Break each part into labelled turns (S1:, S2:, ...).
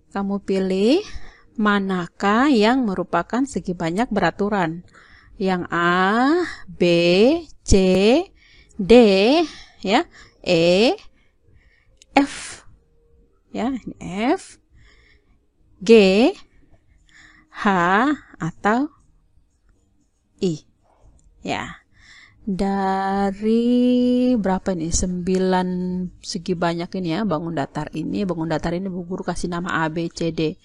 S1: Kamu pilih manakah yang merupakan segi banyak beraturan. Yang A, B, C, D, ya, E, F, ya, F, G, H, atau I, ya. Dari berapa ini? 9 segi banyak ini ya, bangun datar ini. Bangun datar ini Bu Guru kasih nama A, B, C, D.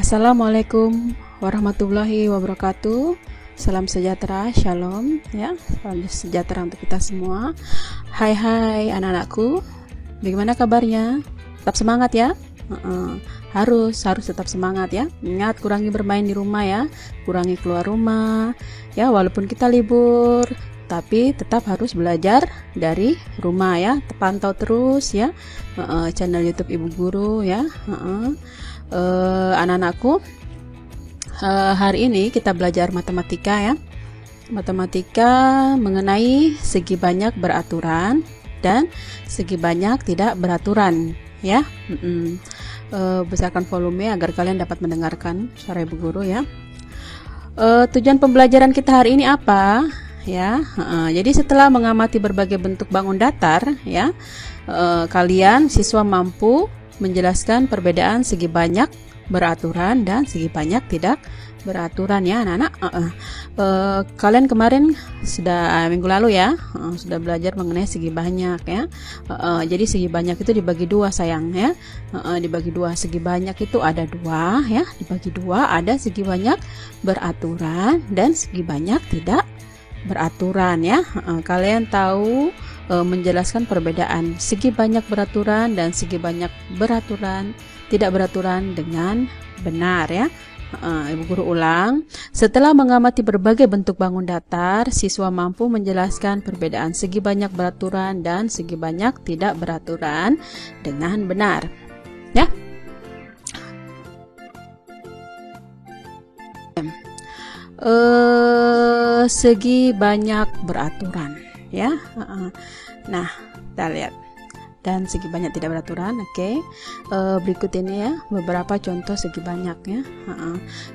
S1: Assalamualaikum warahmatullahi wabarakatuh. Salam sejahtera, shalom ya. Salam sejahtera untuk kita semua. Hai anak-anakku. Bagaimana kabarnya? Tetap semangat ya. Harus tetap semangat ya. Ingat, kurangi bermain di rumah ya. Kurangi keluar rumah. Ya, walaupun kita libur, tapi tetap harus belajar dari rumah ya. Pantau terus ya channel YouTube Ibu Guru ya. Anak-anakku, hari ini kita belajar matematika ya. Matematika mengenai segi banyak beraturan dan segi banyak tidak beraturan ya. Besarkan volume agar kalian dapat mendengarkan suara Ibu Guru ya. Tujuan pembelajaran kita hari ini apa ya? Jadi setelah mengamati berbagai bentuk bangun datar ya, kalian siswa mampu menjelaskan perbedaan segi banyak beraturan dan segi banyak tidak beraturan ya anak-anak. Kalian kemarin sudah minggu lalu ya sudah belajar mengenai segi banyak ya. Jadi segi banyak itu dibagi dua sayang ya. Dibagi dua, segi banyak itu ada dua ya. Dibagi dua, ada segi banyak beraturan dan segi banyak tidak beraturan ya. Kalian tahu menjelaskan perbedaan segi banyak beraturan dan segi banyak beraturan tidak beraturan dengan benar ya. Ibu Guru ulang, setelah mengamati berbagai bentuk bangun datar, siswa mampu menjelaskan perbedaan segi banyak beraturan dan segi banyak tidak beraturan dengan benar ya. Segi banyak beraturan ya. Nah, kita lihat. Dan segi banyak tidak beraturan. Oke. Berikut ini ya beberapa contoh segi banyak ya.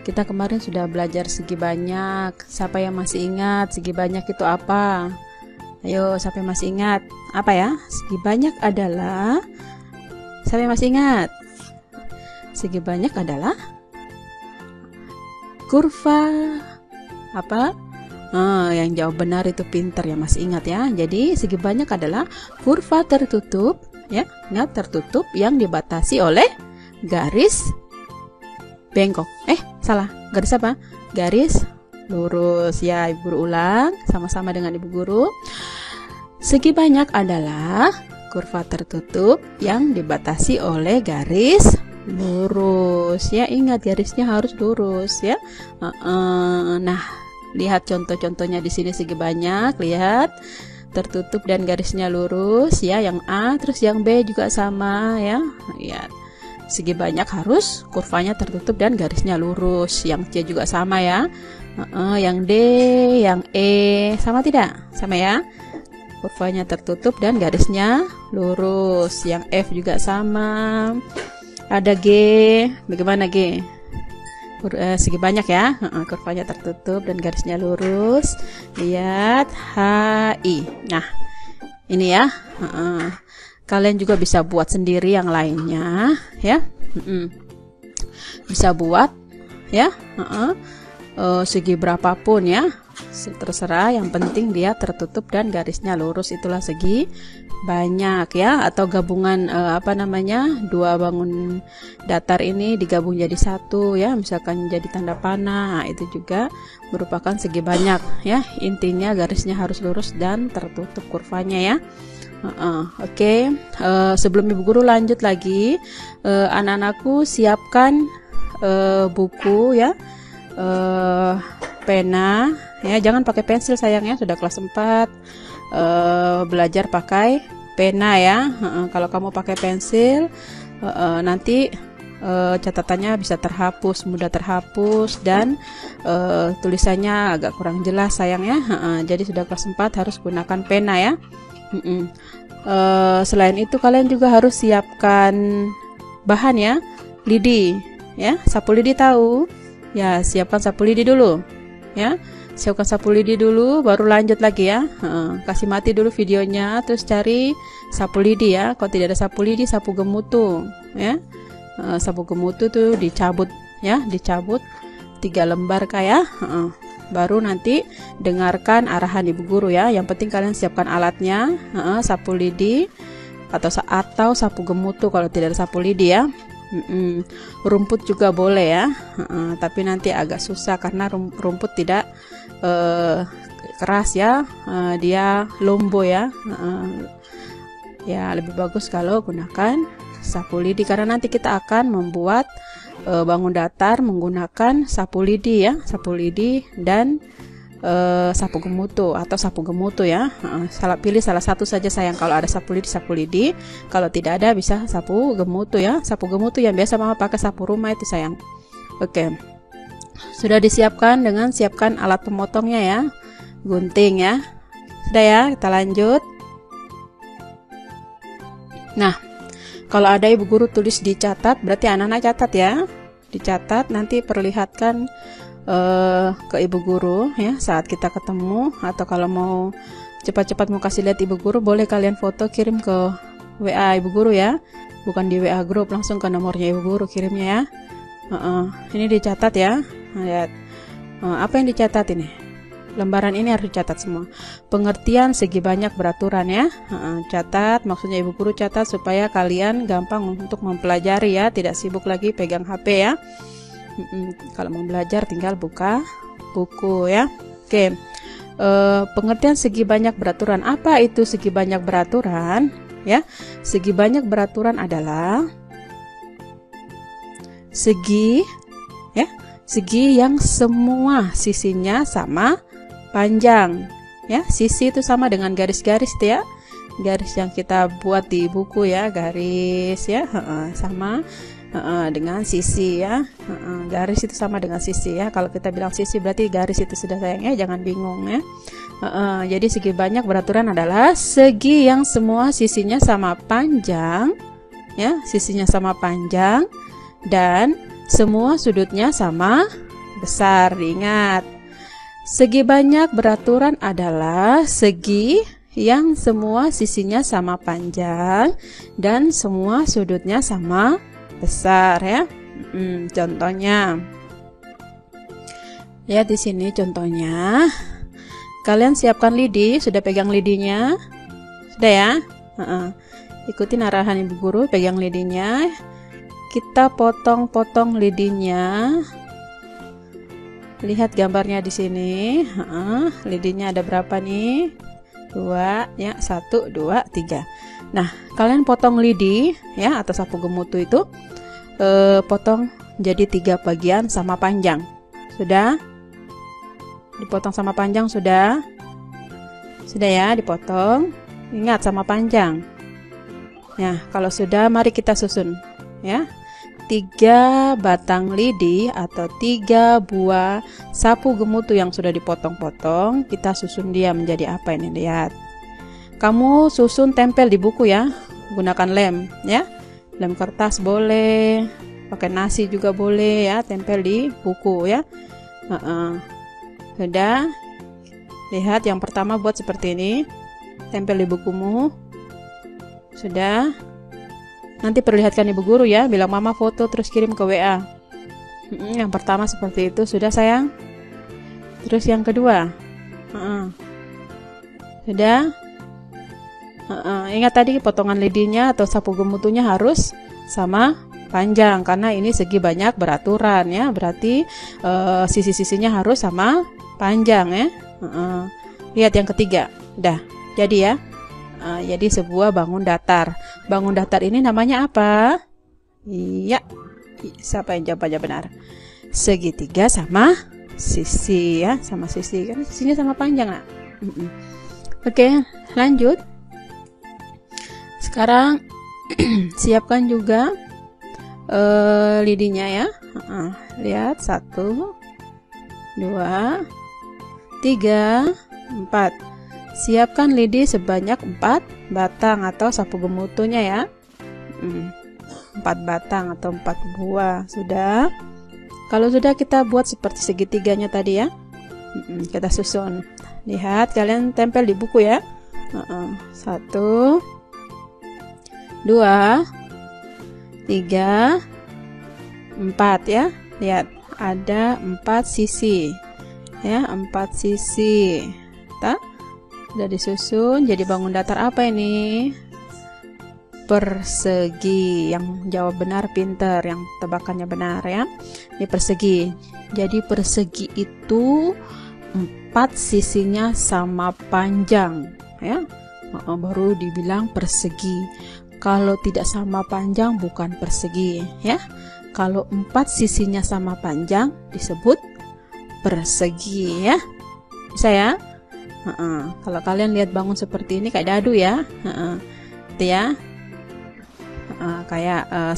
S1: Kita kemarin sudah belajar segi banyak. Siapa yang masih ingat segi banyak itu apa? Ayo, siapa yang masih ingat? Apa ya? Segi banyak adalah, siapa yang masih ingat? Segi banyak adalah kurva apa? Yang jawab benar itu pinter ya, masih ingat ya. Jadi segi banyak adalah kurva tertutup ya, ingat, tertutup yang dibatasi oleh garis bengkok. Salah, garis apa? Garis lurus ya. Ibu Guru ulang sama-sama dengan Ibu Guru. Segi banyak adalah kurva tertutup yang dibatasi oleh garis lurus ya. Ingat, garisnya harus lurus ya. Nah, lihat contoh-contohnya di sini segi banyak, lihat tertutup dan garisnya lurus ya, yang A, terus yang B juga sama ya. Lihat, segi banyak harus kurvanya tertutup dan garisnya lurus, yang C juga sama ya. Yang D, yang E sama tidak? Sama ya. Kurvanya tertutup dan garisnya lurus. Yang F juga sama. Ada G, bagaimana G? Segi banyak ya, kurvanya tertutup dan garisnya lurus. Lihat, HI. Nah, ini ya. Kalian juga bisa buat sendiri yang lainnya ya. Bisa buat ya. Segi berapapun ya, terserah, yang penting dia tertutup dan garisnya lurus, itulah segi banyak ya. Atau gabungan dua bangun datar ini digabung jadi satu ya, misalkan jadi tanda panah. Nah, itu juga merupakan segi banyak ya. Intinya garisnya harus lurus dan tertutup kurvanya ya. Oke. Sebelum Ibu Guru lanjut lagi, anak-anakku siapkan buku ya, pena ya, jangan pakai pensil sayangnya, sudah kelas 4. Belajar pakai pena ya. Kalau kamu pakai pensil nanti catatannya bisa terhapus, mudah terhapus, dan tulisannya agak kurang jelas sayangnya. Jadi sudah kelas 4 harus gunakan pena ya. Selain itu kalian juga harus siapkan bahan ya, lidi ya, sapu lidi tahu ya, siapkan sapu lidi dulu ya, siapkan sapu lidi dulu baru lanjut lagi ya. Kasih mati dulu videonya, terus cari sapu lidi ya. Kalau tidak ada sapu lidi, sapu gemutu ya. Sapu gemutu tuh dicabut ya, dicabut 3 lembar kayak baru nanti dengarkan arahan ibu guru ya. Yang penting kalian siapkan alatnya, sapu lidi atau sapu gemutu kalau tidak ada sapu lidi ya. Rumput juga boleh ya, tapi nanti agak susah karena rumput tidak keras ya, dia lombo ya. Ya lebih bagus kalau gunakan sapu lidi karena nanti kita akan membuat bangun datar menggunakan sapu lidi ya, sapu lidi dan sapu gemutu atau sapu gemutu ya. Pilih salah satu saja sayang. Kalau ada sapu lidi, kalau tidak ada bisa sapu gemutu ya. Sapu gemutu yang biasa mama pakai sapu rumah itu sayang. Oke, sudah disiapkan dengan siapkan alat pemotongnya ya, gunting ya. Sudah ya, kita lanjut. Nah, kalau ada ibu guru tulis dicatat, berarti anak-anak catat ya. Dicatat, nanti perlihatkan ke ibu guru ya saat kita ketemu, atau kalau mau cepat-cepat mau kasih lihat ibu guru, boleh kalian foto kirim ke WA ibu guru ya, bukan di WA grup, langsung ke nomornya ibu guru kirimnya ya. Ini dicatat ya. Lihat apa yang dicatat ini. Lembaran ini harus dicatat semua. Pengertian segi banyak beraturan ya. Catat, maksudnya ibu guru catat supaya kalian gampang untuk mempelajari ya, tidak sibuk lagi pegang HP ya. Kalau mau belajar tinggal buka buku ya. Oke. Pengertian segi banyak beraturan. Apa itu segi banyak beraturan? Ya, segi banyak beraturan adalah segi ya, segi yang semua sisinya sama panjang ya. Sisi itu sama dengan garis-garis ya, garis yang kita buat di buku ya, garis ya, sama dengan sisi ya. Garis itu sama dengan sisi ya. Kalau kita bilang sisi berarti garis itu sudah sayang ya, jangan bingung ya. Jadi segi banyak beraturan adalah segi yang semua sisinya sama panjang ya, sisinya sama panjang dan semua sudutnya sama besar. Ingat, segi banyak beraturan adalah segi yang semua sisinya sama panjang dan semua sudutnya sama besar ya. Contohnya ya, di sini contohnya. Kalian siapkan lidi, sudah pegang lidinya? Sudah ya? Ikutin arahan ibu guru, pegang lidinya. Kita potong-potong lidinya. Lihat gambarnya di sini. Lidinya ada berapa nih? 2 ya, 1, 2, 3. Nah, kalian potong lidi ya atau sapu gemutu itu potong jadi 3 bagian sama panjang. Sudah? Dipotong sama panjang sudah? Sudah ya, dipotong. Ingat sama panjang. Nah, kalau sudah mari kita susun ya. 3 batang lidi atau 3 buah sapu gemutu yang sudah dipotong-potong, kita susun dia menjadi apa ini? Lihat. Kamu susun tempel di buku ya, gunakan lem ya. Lem kertas boleh, pakai nasi juga boleh ya, tempel di buku ya. Sudah. Lihat yang pertama buat seperti ini, tempel di bukumu. Sudah. Nanti perlihatkan ibu guru ya, bilang mama foto terus kirim ke WA. Yang pertama seperti itu, sudah sayang. Terus yang kedua, sudah. Ingat tadi potongan lidinya atau sapu gemutunya harus sama panjang karena ini segi banyak beraturan ya, berarti sisi-sisinya harus sama panjang ya. Lihat yang ketiga, udah jadi ya. Jadi sebuah bangun datar. Bangun datar ini namanya apa? Iya, siapa yang jawab aja benar? Segitiga sama sisi ya, sama sisi kan sisinya sama panjang nak. Oke, lanjut. Sekarang siapkan juga lidinya ya. Lihat 1, 2, 3, 4. Siapkan lidi sebanyak 4 batang atau sapu gemutuhnya ya. 4 batang atau 4 buah. Sudah? Kalau sudah, kita buat seperti segitiganya tadi ya. Kita susun. Lihat, kalian tempel di buku ya. 1, 2, 3, 4 ya. Lihat, ada 4 sisi ya, 4 sisi. Udah disusun. Jadi bangun datar apa ini? Persegi. Yang jawab benar pinter, yang tebakannya benar ya. Ini persegi. Jadi persegi itu 4 sisinya sama panjang ya. Baru dibilang persegi. Kalau tidak sama panjang bukan persegi ya. Kalau 4 sisinya sama panjang disebut persegi ya. Bisa ya? Kalau kalian lihat bangun seperti ini kayak dadu ya. Itu ya. Kayak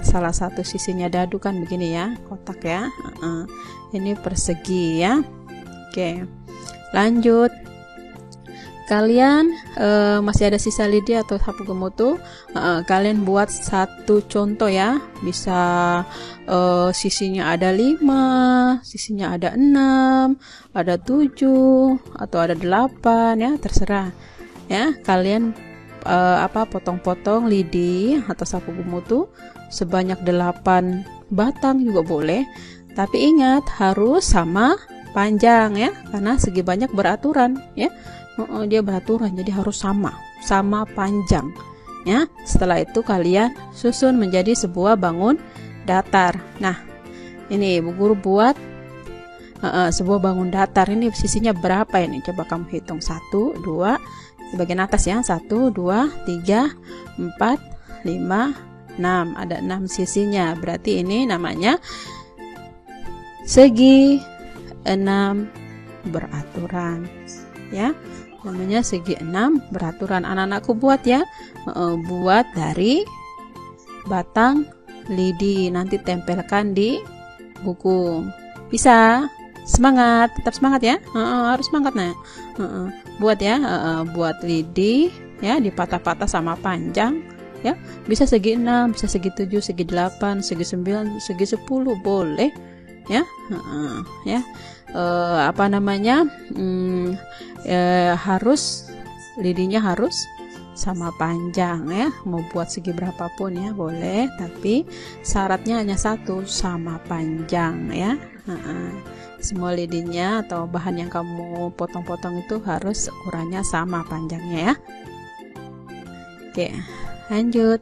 S1: salah satu sisinya dadu kan begini ya, kotak ya. Ini persegi ya. Oke. Lanjut. Kalian masih ada sisa lidi atau sapu gemutuh, kalian buat satu contoh ya. Bisa sisinya ada 5, sisinya ada 6, ada 7, atau ada 8 ya, terserah ya. Kalian potong-potong lidi atau sapu gemutuh sebanyak 8 batang juga boleh, tapi ingat harus sama panjang ya, karena segi banyak beraturan ya. Dia beraturan, jadi harus sama panjang ya. Setelah itu kalian susun menjadi sebuah bangun datar. Nah, ini Bu Guru buat sebuah bangun datar. Ini sisinya berapa ini? Coba kamu hitung. 1, 2, di bagian atas ya. 1, 2, 3, 4, 5, 6. Ada 6 sisinya. Berarti ini namanya segi 6 beraturan ya. Namanya segi 6 beraturan. Anak-anakku buat ya. Buat dari batang lidi, nanti tempelkan di buku. Bisa? Semangat, tetap semangat ya. Harus semangat nah. Buat ya, buat lidi ya, dipatah-patah sama panjang ya. Bisa segi 6, bisa segi 7, segi 8, segi 9, segi 10 boleh ya. Ya. Harus lidinya harus sama panjang ya. Mau buat segi berapapun ya boleh, tapi syaratnya hanya satu, sama panjang ya. Semua lidinya atau bahan yang kamu potong-potong itu harus ukurannya sama panjangnya ya. Oke, lanjut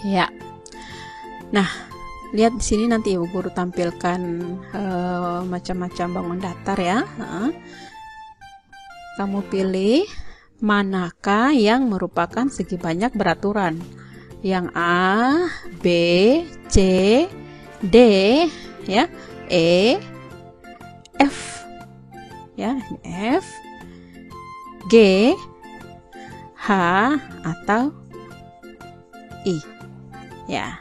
S1: ya. Nah, lihat di sini nanti Ibu Guru tampilkan macam-macam bangun datar ya. Kamu pilih manakah yang merupakan segi banyak beraturan. Yang A, B, C, D, ya, E, F, ya, F, G, H atau I, ya.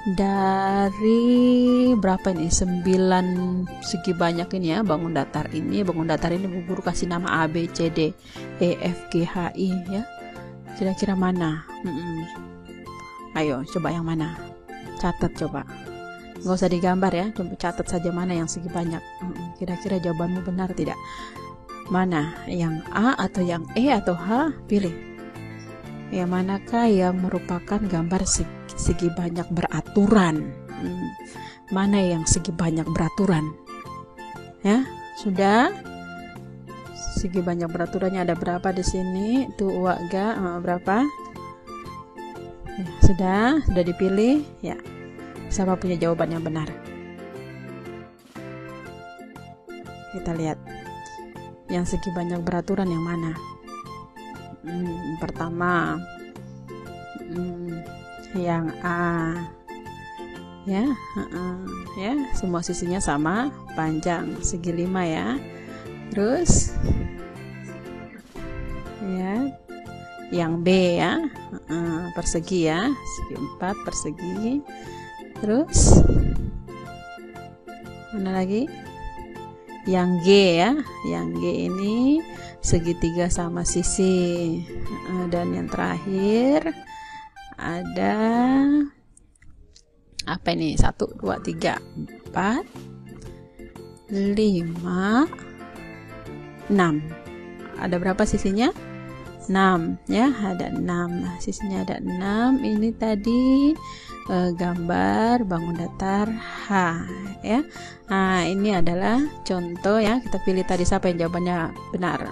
S1: Dari berapa ini? 9 segi banyak ini ya bangun datar ini. Bangun datar ini Bu Guru kasih nama A, B, C, D, E, F, G, H, I ya. Kira-kira mana? Ayo coba yang mana? Catat coba. Nggak usah digambar ya, coba catat saja mana yang segi banyak. Kira-kira jawabanmu benar tidak? Mana? Yang A atau yang E atau H? Pilih. Yang manakah yang merupakan gambar segi banyak beraturan? Mana yang segi banyak beraturan? Ya, sudah. Segi banyak beraturannya ada berapa di sini? Itu warga berapa? Ya, sudah dipilih. Ya, siapa punya jawaban yang benar? Kita lihat. Yang segi banyak beraturan yang mana? Pertama, yang A ya, ya, semua sisinya sama panjang, segi 5 ya. Terus ya, yang B ya, persegi ya, segi 4 persegi. Terus mana lagi? Yang G ya, yang G ini segitiga sama sisi. Dan yang terakhir ada apa ini? 1, 2, 3, 4, 5, 6. Ada berapa sisinya? 6 ya, ada 6. Nah, sisinya ada 6. Ini tadi gambar bangun datar H ya. Nah, ini adalah contoh ya. Kita pilih tadi siapa yang jawabannya benar.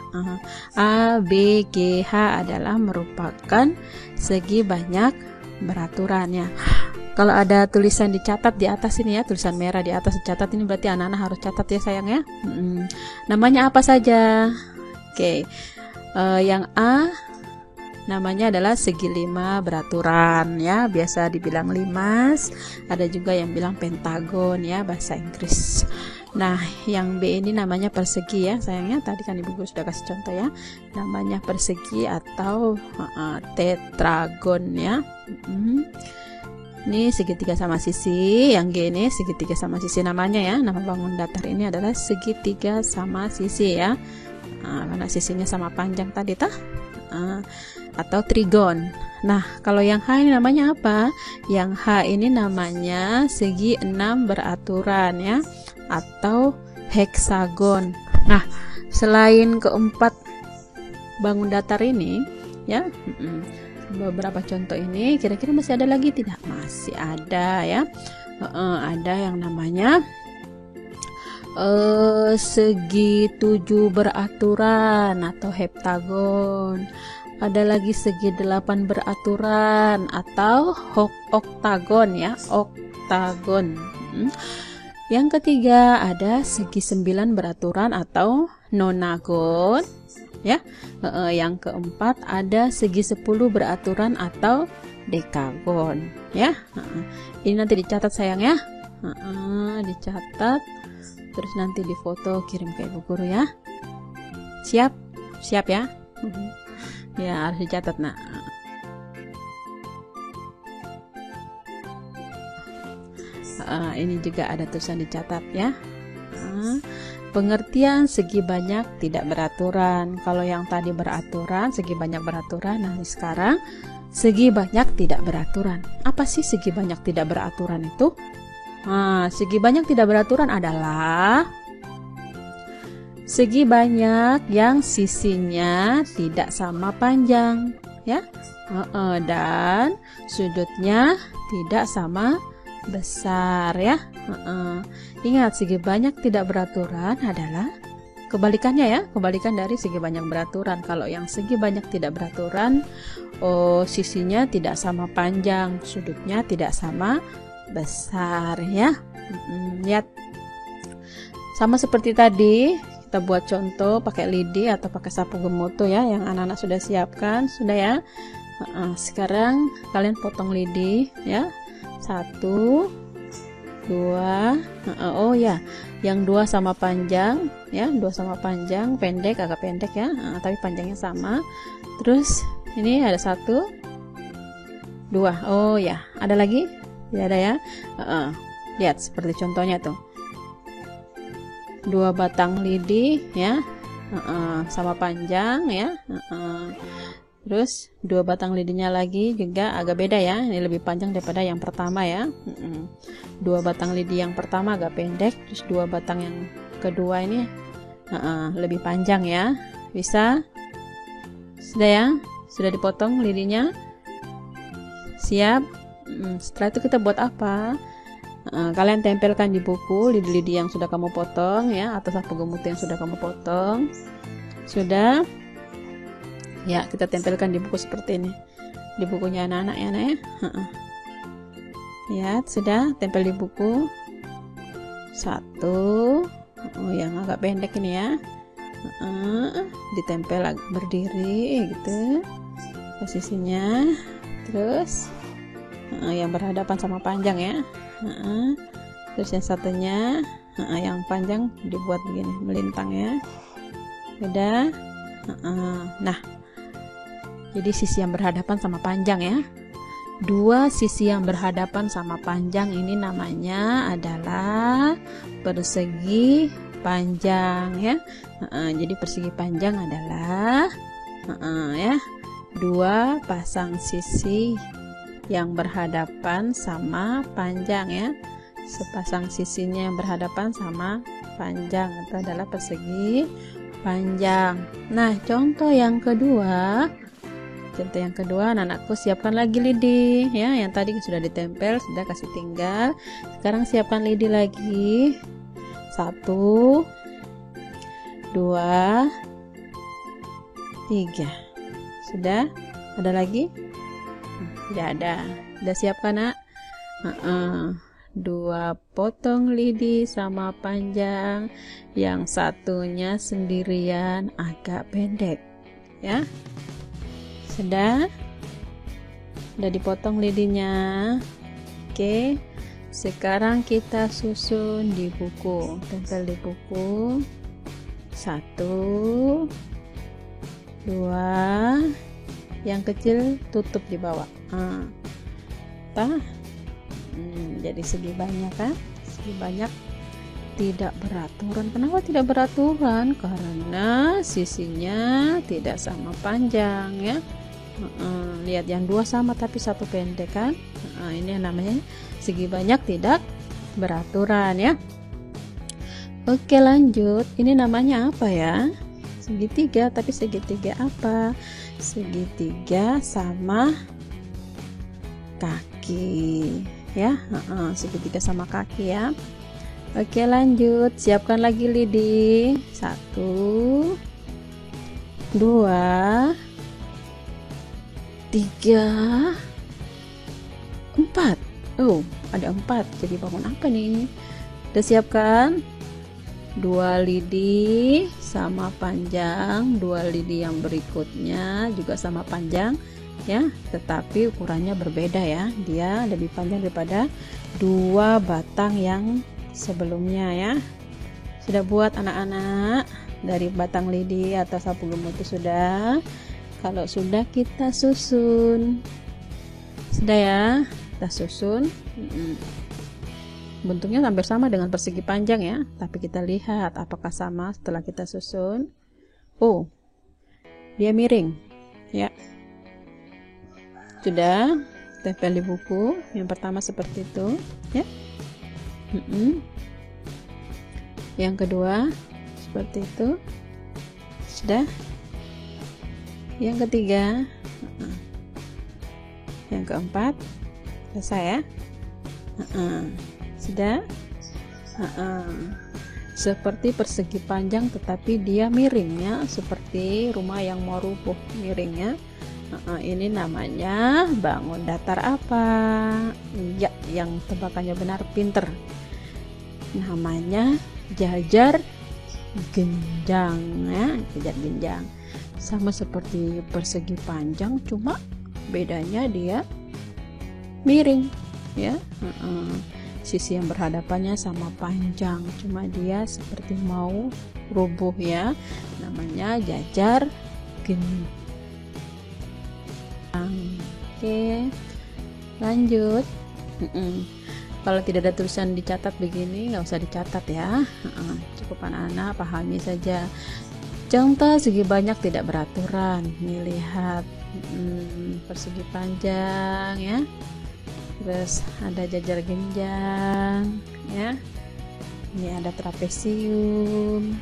S1: A, B, G, H adalah merupakan segi banyak beraturan ya. Kalau ada tulisan dicatat di atas ini ya, tulisan merah di atas dicatat, ini berarti anak-anak harus catat ya sayang ya. Namanya apa saja? Oke. Yang A namanya adalah segi 5 beraturan ya, biasa dibilang limas, ada juga yang bilang pentagon ya bahasa Inggris. Nah, yang B ini namanya persegi ya sayangnya, tadi kan ibu guru sudah kasih contoh ya, namanya persegi atau tetragon ya. Ini segitiga sama sisi, yang G ini segitiga sama sisi namanya ya, nama bangun datar ini adalah segitiga sama sisi ya. Karena sisinya sama panjang tadi atau trigon. Nah, kalau yang H ini namanya apa? Yang H ini namanya segi 6 beraturan ya, atau heksagon. Nah, selain keempat bangun datar ini ya, beberapa contoh ini kira-kira masih ada lagi tidak? Masih ada ya. Ada yang namanya segi 7 beraturan atau heptagon. Ada lagi segi 8 beraturan atau oktagon ya, oktagon. Yang ketiga ada segi 9 beraturan atau nonagon ya. Yang keempat ada segi 10 beraturan atau dekagon ya. Ini nanti dicatat sayang ya. Dicatat, terus nanti difoto kirim ke ibu guru ya. Siap? Siap ya? Ya, harus dicatat nak. Ini juga ada tulisan dicatat ya. Pengertian segi banyak tidak beraturan. Kalau yang tadi beraturan, segi banyak beraturan. Nah, sekarang segi banyak tidak beraturan. Apa sih segi banyak tidak beraturan itu? Segi banyak tidak beraturan adalah segi banyak yang sisinya tidak sama panjang ya, dan sudutnya tidak sama besar ya. Ingat, segi banyak tidak beraturan adalah kebalikannya ya, kebalikan dari segi banyak beraturan. Kalau yang segi banyak tidak beraturan, sisinya tidak sama panjang, sudutnya tidak sama besar ya. Lihat, sama seperti tadi kita buat contoh pakai lidi atau pakai sapu gemutuh ya, yang anak-anak sudah siapkan sudah ya. Sekarang kalian potong lidi ya, 1, 2, oh ya, yang 2 sama panjang ya, 2 sama panjang, pendek agak pendek ya, tapi panjangnya sama. Terus ini ada 1, 2, oh ya, ada lagi ya, ada ya. Lihat seperti contohnya tuh, 2 batang lidi ya, sama panjang ya. Terus 2 batang lidinya lagi juga agak beda ya, ini lebih panjang daripada yang pertama ya. 2 batang lidi yang pertama agak pendek, terus 2 batang yang kedua ini lebih panjang ya. Bisa? Sudah ya? Sudah dipotong lidinya? Siap? Setelah itu kita buat apa? Kalian tempelkan di buku lidi-lidi yang sudah kamu potong ya, atau sapu gemutuh yang sudah kamu potong. Sudah ya, kita tempelkan di buku seperti ini, di bukunya anak-anak ya nak ya. Ya, sudah tempel di buku. 1, yang agak pendek ini ya, ditempel berdiri gitu posisinya. Terus yang berhadapan sama panjang ya. Terus yang satunya yang panjang dibuat begini melintang ya. Udah. Nah, Jadi sisi yang berhadapan sama panjang ya. Dua sisi yang berhadapan sama panjang ini namanya adalah persegi panjang ya. Jadi persegi panjang adalah ya, dua pasang sisi yang berhadapan sama panjang ya. Sepasang sisinya yang berhadapan sama panjang itu adalah persegi panjang. Nah, contoh yang kedua, anak-anakku siapkan lagi lidi ya. Yang tadi sudah ditempel, sudah kasih tinggal. Sekarang siapkan lidi lagi. 1 2 3. Sudah? Ada lagi? Tidak ada. Sudah siapkan, Nak? 2 potong lidi sama panjang, yang satunya sendirian agak pendek ya. Sudah dipotong lidinya. Oke, sekarang kita susun di buku, tempel di buku. 1 2, yang kecil tutup di bawah. Jadi segi banyak kan? Segi banyak tidak beraturan. Kenapa tidak beraturan? Karena sisinya tidak sama panjang ya. Lihat yang 2 sama tapi 1 pendek kan? Ini yang namanya segi banyak tidak beraturan ya. Oke, lanjut. Ini namanya apa ya? Segitiga, tapi segitiga apa? Segitiga sama kaki ya. Segitiga sama kaki ya. Oke, lanjut. Siapkan lagi lidi. 1 2 3 4. Oh, ada 4. Jadi bangun apa nih? Udah siapkan? 2 lidi sama panjang, 2 lidi yang berikutnya juga sama panjang ya, tetapi ukurannya berbeda ya. Dia lebih panjang daripada 2 batang yang sebelumnya ya. Sudah buat anak-anak dari batang lidi atau sapu gemuk itu sudah? Kalau sudah, kita susun. Sudah ya, kita susun. Bentuknya hampir sama dengan persegi panjang ya, tapi kita lihat apakah sama setelah kita susun. Oh, dia miring ya. Sudah, tempel di buku. Yang pertama seperti itu ya. Yang kedua seperti itu. Sudah. Yang ketiga, yang keempat selesai ya. Sudah. Seperti persegi panjang tetapi dia miringnya, seperti rumah yang mau rubuh miringnya. Ini namanya bangun datar apa? Ya, yang tebakannya benar, pinter. Namanya jajar genjang ya, jajar genjang. Sama seperti persegi panjang, cuma bedanya dia miring ya. Sisi yang berhadapannya sama panjang, cuma dia seperti mau rubuh ya. Namanya jajar genjang. Oke, lanjut. Kalau tidak ada tulisan dicatat begini, nggak usah dicatat ya. Cukup anak-anak pahami saja. Contoh segi banyak tidak beraturan. Nih lihat, persegi panjang ya. Terus ada jajar genjang ya. Ini ada trapesium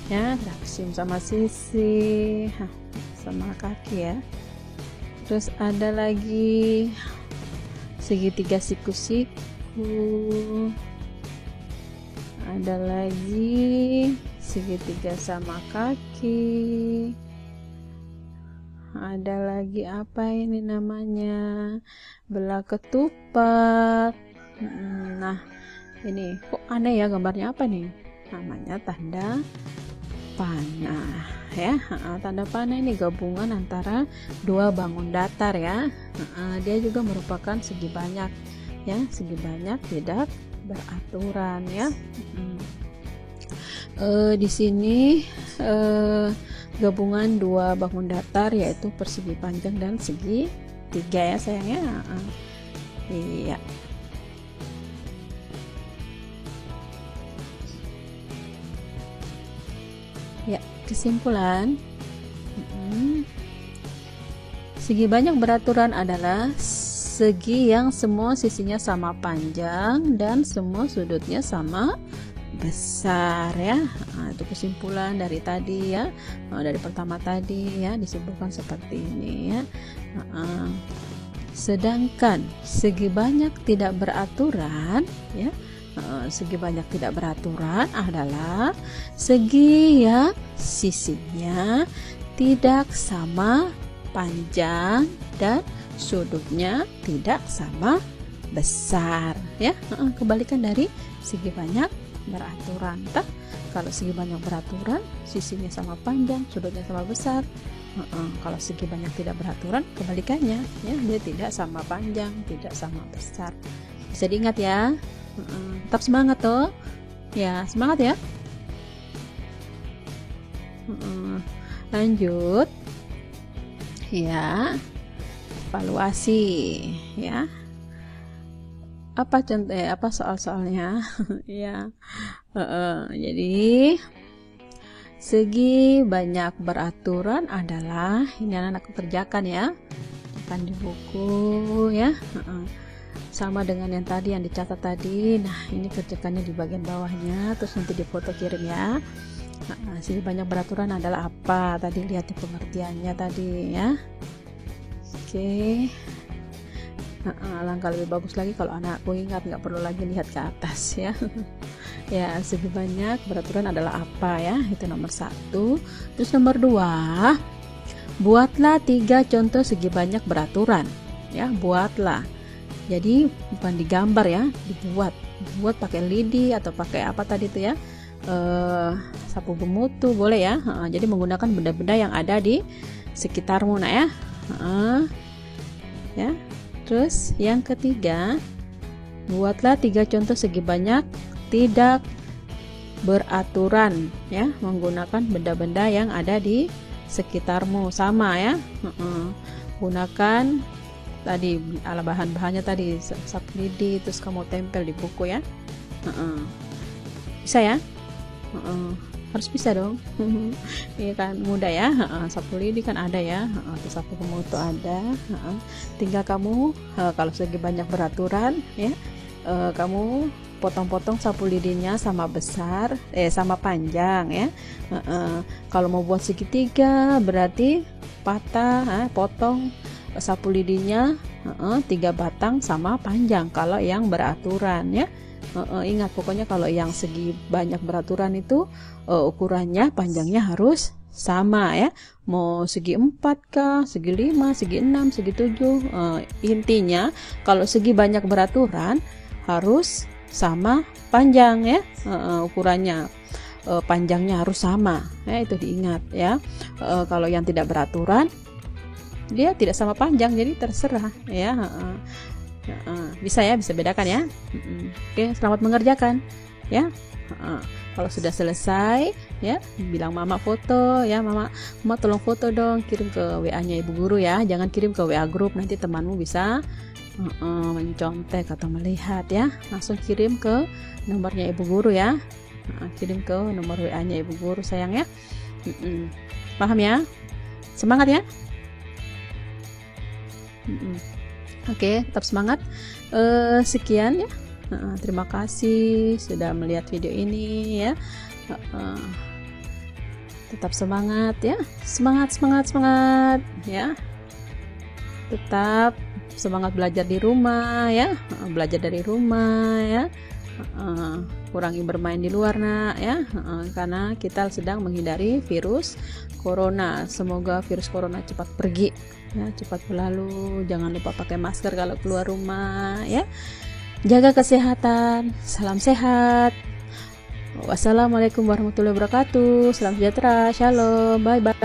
S1: ya, trapesium sama sisi sama kaki ya. Terus ada lagi segitiga siku-siku, ada lagi segitiga sama kaki, ada lagi apa ini namanya, belah ketupat. Nah, ini kok aneh ya gambarnya, apa nih? Namanya tanda panah ya. Tanda panah ini gabungan antara 2 bangun datar ya. Dia juga merupakan segi banyak ya, segi banyak tidak beraturan ya. Di sini gabungan dua bangun datar, yaitu persegi panjang dan segi tiga ya sayangnya. Iya. Ya, kesimpulan. Segi banyak beraturan adalah segi yang semua sisinya sama panjang dan semua sudutnya sama besar ya. Itu kesimpulan dari tadi ya, dari pertama tadi ya, disimpulkan seperti ini ya. Sedangkan segi banyak tidak beraturan ya, segi banyak tidak beraturan adalah segi yang sisinya tidak sama panjang dan sudutnya tidak sama besar ya. Kebalikan dari segi banyak beraturan. Kalau segi banyak beraturan, sisinya sama panjang, sudutnya sama besar. Kalau segi banyak tidak beraturan, kebalikannya ya, dia tidak sama panjang, tidak sama besar. Bisa diingat ya. Tetap semangat toh ya, semangat ya. Lanjut ya, evaluasi ya. Apa contoh apa soal-soalnya ya. Jadi segi banyak beraturan adalah, ini anak-anak kerjakan ya, akan di buku ya. Sama dengan yang tadi yang dicatat tadi. Nah, ini kerjakannya di bagian bawahnya, terus nanti difoto kirim ya. Segi banyak beraturan adalah apa? Tadi lihat di pengertiannya tadi ya. Oke. Alangkah lebih bagus lagi kalau anakku ingat, nggak perlu lagi lihat ke atas ya. Ya, segi banyak beraturan adalah apa ya? Itu nomor 1. Terus nomor 2, buatlah 3 contoh segi banyak beraturan ya. Buatlah. Jadi bukan digambar ya, dibuat pakai lidi atau pakai apa tadi itu ya, sapu bermutu boleh ya. Jadi menggunakan benda-benda yang ada di sekitarmu nak ya. Ya. Terus yang ketiga, buatlah 3 contoh segi banyak tidak beraturan ya, menggunakan benda-benda yang ada di sekitarmu. Sama ya. Gunakan tadi bahan-bahannya tadi, sapu lidi, terus kamu tempel di buku ya. Bisa ya. Harus bisa dong. Ini kan mudah ya. Sapu lidi kan ada ya, terus sapu bermutu ada. Tinggal kamu kalau segi banyak beraturan ya, kamu potong-potong sapu lidinya sama besar, sama panjang ya. Kalau mau buat segitiga berarti potong sapu lidinya 3 batang sama panjang kalau yang beraturan ya. Ingat pokoknya kalau yang segi banyak beraturan itu ukurannya panjangnya harus sama ya. Mau segi 4 kah, segi 5, segi 6, segi 7. Intinya kalau segi banyak beraturan harus sama panjang ya. Ukurannya panjangnya harus sama ya, itu diingat ya. Kalau yang tidak beraturan dia tidak sama panjang, jadi terserah ya. Bisa ya, bisa bedakan ya. Oke, selamat mengerjakan ya. Kalau sudah selesai ya, bilang mama foto ya, mama tolong foto dong, kirim ke WA-nya ibu guru ya, jangan kirim ke WA grup, nanti temanmu bisa mencontek atau melihat ya. Langsung kirim ke nomornya ibu guru ya. Kirim ke nomor WA-nya ibu guru sayang ya. Paham ya? Semangat ya. Oke, tetap semangat. Sekian ya. Terima kasih sudah melihat video ini ya. Tetap semangat ya. Semangat ya. Tetap semangat belajar di rumah ya. Belajar dari rumah ya. Kurangi bermain di luar nak ya. Karena kita sedang menghindari virus corona. Semoga virus corona cepat pergi ya, cepat berlalu. Jangan lupa pakai masker kalau keluar rumah ya. Jaga kesehatan. Salam sehat. Wassalamualaikum warahmatullahi wabarakatuh. Salam sejahtera. Shalom. Bye bye.